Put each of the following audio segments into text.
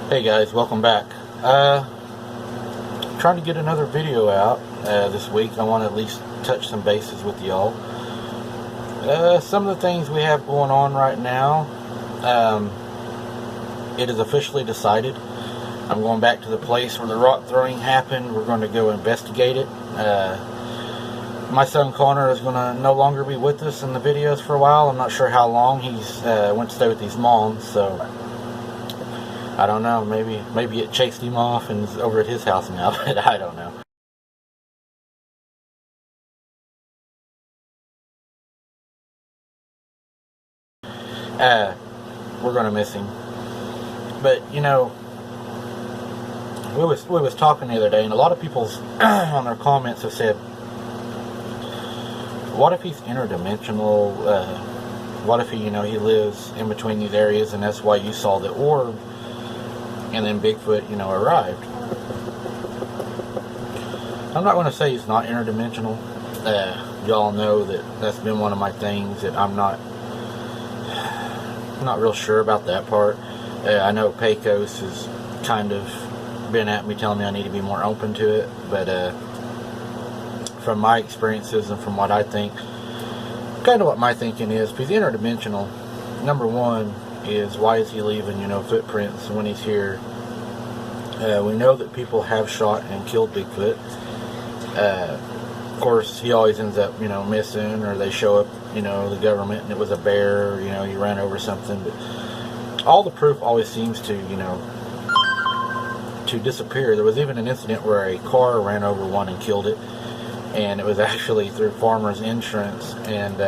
Hey guys, welcome back. Trying to get another video out this week. I want to at least touch some bases with y'all. Some of the things we have going on right now, it is officially decided. I'm going back to the place where the rock throwing happened. We're going to go investigate it. My son Connor is going to no longer be with us in the videos for a while. I'm not sure how long. He's went to stay with his mom, so I don't know, maybe it chased him off and is over at his house now, but I don't know. We're gonna miss him. But you know, we was talking the other day, and a lot of people's on their comments have said, what if he's interdimensional? What if he lives in between these areas, and that's why you saw the orb? And then Bigfoot, arrived. I'm not going to say he's not interdimensional. Y'all know that that's been one of my things that I'm not real sure about that part. I know Pecos has kind of been at me telling me I need to be more open to it, but from my experiences and from what I think, kind of what my thinking is, if he's interdimensional, number one is, why is he leaving footprints when he's here? We know that people have shot and killed Bigfoot. Of course, he always ends up missing, or they show up the government and it was a bear, or he ran over something. But all the proof always seems to to disappear. There was even an incident where a car ran over one and killed it, and it was actually through Farmers Insurance. And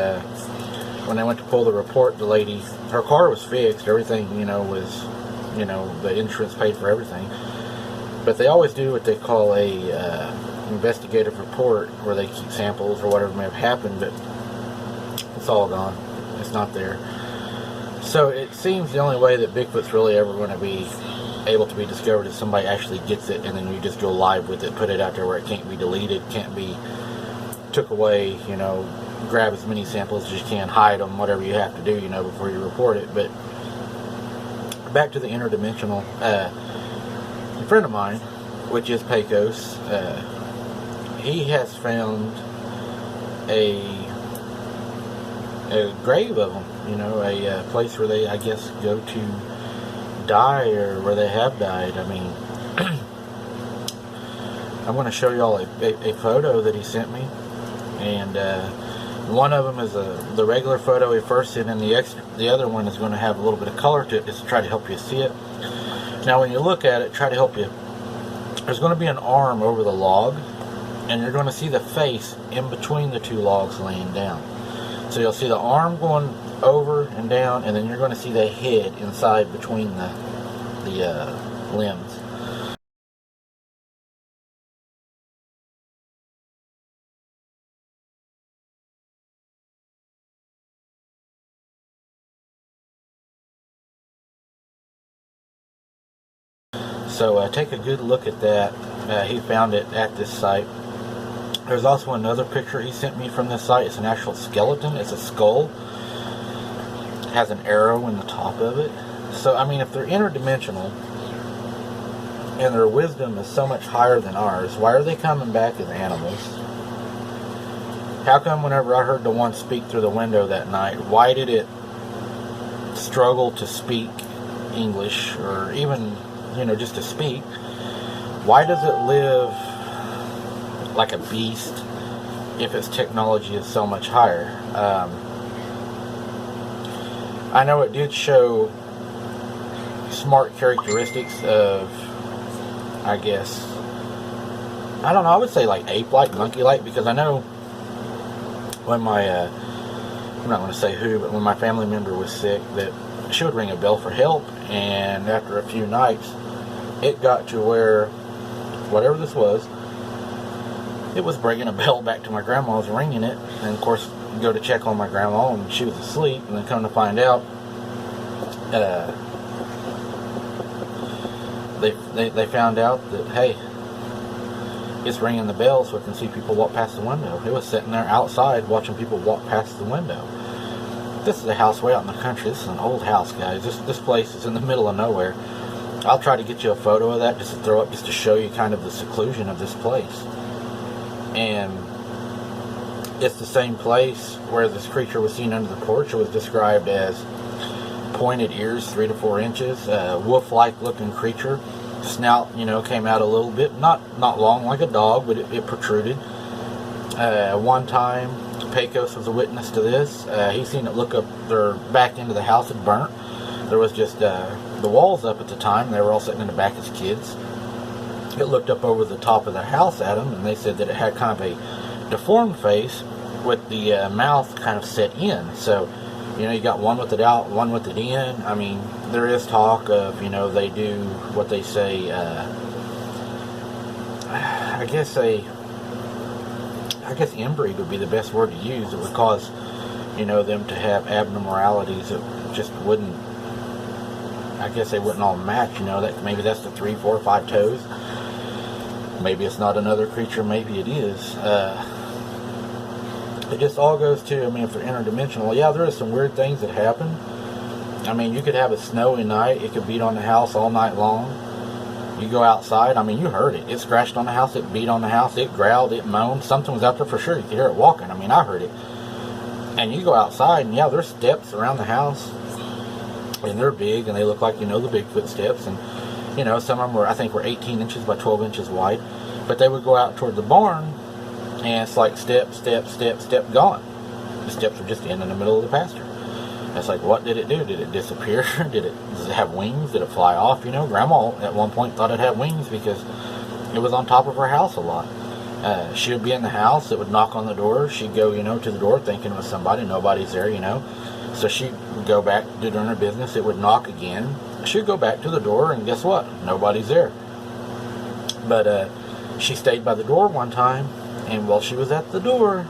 when they went to pull the report, the lady, her car was fixed, everything was the insurance paid for everything, but they always do what they call a investigative report, where they keep samples or whatever may have happened, but it's all gone. It's not there. So it seems the only way that Bigfoot's really ever going to be able to be discovered is somebody actually gets it, and then you just go live with it, put it out there where it can't be deleted, can't be took away, grab as many samples as you can, hide them, whatever you have to do, before you report it. But back to the interdimensional, a friend of mine, which is Pecos, he has found a grave of them, a place where they, I guess, go to die, or where they have died. I mean, I'm going to show y'all a photo that he sent me, and one of them is the regular photo he first sent, and the other one is going to have a little bit of color to it, just to try to help you see it. Now, when you look at it, try to help you. There's going to be an arm over the log, and you're going to see the face in between the two logs laying down. So you'll see the arm going over and down, and then you're going to see the head inside between the limbs. So take a good look at that. He found it at this site. There's also another picture he sent me from this site. It's an actual skeleton. It's a skull. It has an arrow in the top of it. So, I mean, if they're interdimensional and their wisdom is so much higher than ours, why are they coming back as animals? How come whenever I heard the one speak through the window that night, why did it struggle to speak English, or even just to speak? Why does it live like a beast if its technology is so much higher? I know it did show smart characteristics of, I guess, I don't know, I would say like ape-like, monkey-like, because I know when my, I'm not going to say who, but when my family member was sick, that she would ring a bell for help, and after a few nights, it got to where, whatever this was, it was bringing a bell back to my grandma's, ringing it, and of course, go to check on my grandma, and she was asleep, and then come to find out, they found out that, hey, it's ringing the bell so it can see people walk past the window. It was sitting there outside watching people walk past the window. This is a house way out in the country. This is an old house, guys. This place is in the middle of nowhere. I'll try to get you a photo of that just to throw up, just to show you kind of the seclusion of this place. And it's the same place where this creature was seen under the porch. It was described as pointed ears, 3 to 4 inches, wolf-like looking creature. Snout, came out a little bit, not long like a dog, but it protruded. One time, Pecos was a witness to this. He seen it look up their back into the house and burnt. There was just the walls up at the time. They were all sitting in the back as kids. It looked up over the top of the house at them, and they said that it had kind of a deformed face with the mouth kind of set in. So, you got one with it out, one with it in. I mean, there is talk of, they do what they say, I guess inbreed would be the best word to use. It would cause, them to have abnormalities that just wouldn't, I guess they wouldn't all match, that maybe that's the 3, 4, 5 toes. Maybe it's not another creature, maybe it is. It just all goes to, if they're interdimensional, yeah, there is some weird things that happen. You could have a snowy night, it could beat on the house all night long. You go outside, you heard it. It scratched on the house, it beat on the house, it growled, it moaned. Something was out there for sure. You could hear it walking. I heard it. And you go outside, and yeah, there's steps around the house. And they're big, and they look like, the Bigfoot steps. And, some of them I think were 18 inches by 12 inches wide. But they would go out toward the barn, and it's like step, step, step, step, gone. The steps were just in the middle of the pasture. It's like, what did it do? Did it disappear? Does it have wings? Did it fly off? Grandma at one point thought it had wings because it was on top of her house a lot. She would be in the house. It would knock on the door. She'd go, to the door thinking it was somebody. Nobody's there, So she would go back to doing her business. It would knock again. She'd go back to the door, and guess what? Nobody's there. But she stayed by the door one time, and while she was at the door,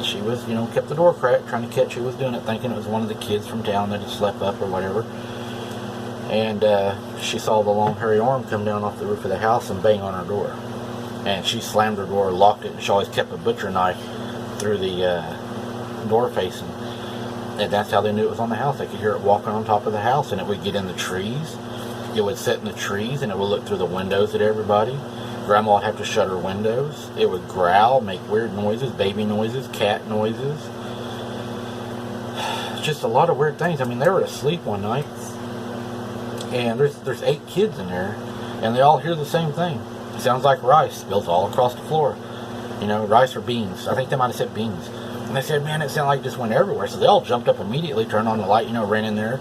she was, kept the door cracked, trying to catch who was doing it, thinking it was one of the kids from town that had slept up or whatever. And she saw the long hairy arm come down off the roof of the house and bang on her door. And she slammed her door, locked it, and she always kept a butcher knife through the door facing. And that's how they knew it was on the house. They could hear it walking on top of the house, and it would get in the trees. It would sit in the trees, and it would look through the windows at everybody. Grandma would have to shut her windows. It would growl, make weird noises, baby noises, cat noises. Just a lot of weird things. They were asleep one night, and there's 8 kids in there, and they all hear the same thing. It sounds like rice spilled all across the floor. Rice or beans. I think they might have said beans. And they said, man, it sounded like it just went everywhere. So they all jumped up immediately, turned on the light, ran in there.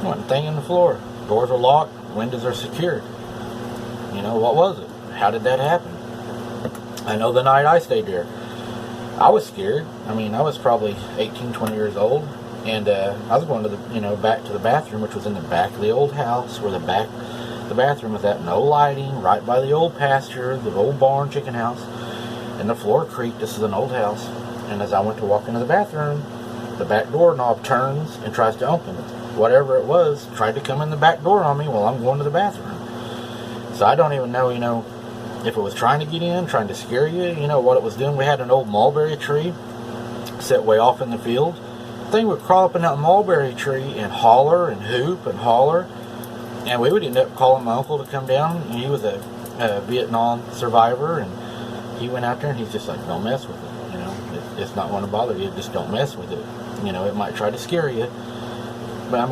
Wasn't thing in the floor. Doors are locked, windows are secured. What was it? How did that happen? I know the night I stayed there, I was scared. I was probably 18, 20 years old. And I was going to the, back to the bathroom, which was in the back of the old house, where the bathroom was at, no lighting, right by the old pasture, the old barn chicken house. And the floor creaked. This is an old house. And as I went to walk into the bathroom, the back door knob turns and tries to open it. Whatever it was tried to come in the back door on me while I'm going to the bathroom. So I don't even know, if it was trying to get in, trying to scare you, what it was doing. We had an old mulberry tree set way off in the field. The thing would crawl up in that mulberry tree and holler and hoop and holler. And we would end up calling my uncle to come down. He was a Vietnam survivor, and he went out there and he's just like, don't mess with it. It's not going to bother you. Just don't mess with it. It might try to scare you. But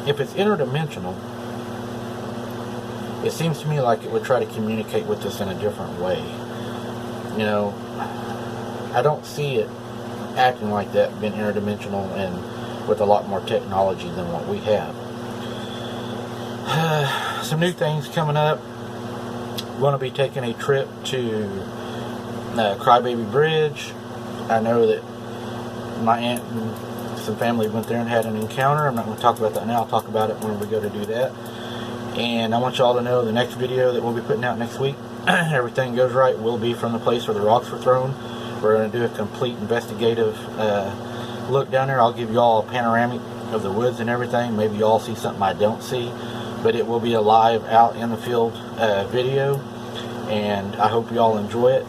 if it's interdimensional, it seems to me like it would try to communicate with us in a different way. I don't see it acting like that, being interdimensional and with a lot more technology than what we have. Some new things coming up. We're going to be taking a trip to Crybaby Bridge. I know that my aunt and some family went there and had an encounter. I'm not going to talk about that now. I'll talk about it when we go to do that. And I want y'all to know the next video that we'll be putting out next week, everything goes right, will be from the place where the rocks were thrown. We're going to do a complete investigative look down there. I'll give you all a panoramic of the woods and everything. Maybe you all see something I don't see. But it will be a live out in the field video. And I hope you all enjoy it.